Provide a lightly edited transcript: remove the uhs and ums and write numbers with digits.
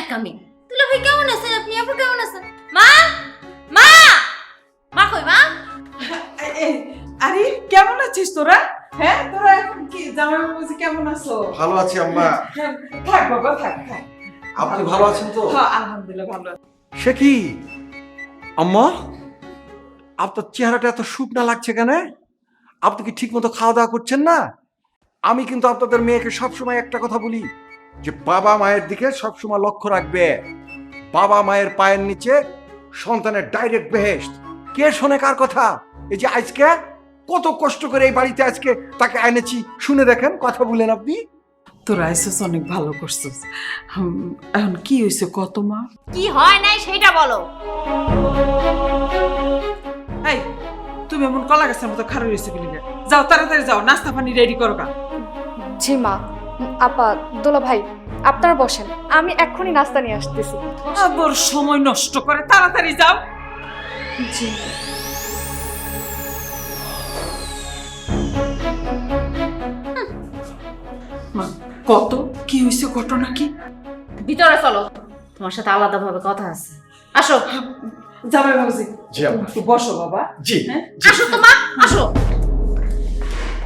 ন্যাকামি। দুলা ভাই কেমন আছেন আপনি? আপু কেমন আছেন? মা মা মা কই মা? আরে কেমন আছিস তোরা? হ্যাঁ তোরা এখন কি জামাই বাবুজি কেমন আছো? ভালো আছি আম্মা। থাক বাবা থাক থাক। আপনি ভালো আছেন তো? হ্যাঁ আলহামদুলিল্লাহ ভালো আছি। সে কি আম্মা, আপনার চেহারাটা এত শুকনা লাগছে কেন? আপনি কি ঠিক মতো খাওয়া দাওয়া করছেন না? আমি কিন্তু আপনাদের মেয়েকে সবসময় একটা কথা বলি যে বাবা মায়ের দিকে সবসময় লক্ষ্য রাখবে। বাবা মায়ের পায়ের নিচে সন্তানের ডাইরেক্ট বেহেশত। কে শোনে কার কথা? এই যে আজকে কত কষ্ট করে এই বাড়িতে আজকে তাকে এনেছি, শুনে দেখেন, কথা বলেন আপনি। তোরা আইসস অনেক ভালো করছিস। এখন কি হয়েছে কত মা? কি হয় নাই সেটা বলো। এই তুমি এমন কলা গাছের মতো খারাপ হয়েছে কি লিগে? যাও তাড়াতাড়ি যাও, নাস্তা পানি রেডি করো গা। জি মা। আপা, দোলা ভাই, আপনারা বসেন, আমি এক্ষুনি নাস্তা নিয়ে আসতেছি। আবার সময় নষ্ট করে, তাড়াতাড়ি যাও। জি। মা কত কি হয়েছে, ঘটনা কি? ভিতরে চলো, তোমার সাথে আলাদাভাবে কথা আছে। আসো জামাই বাবুজি জি আম্মা। একটু বসো বাবা। জি হ্যাঁ আসো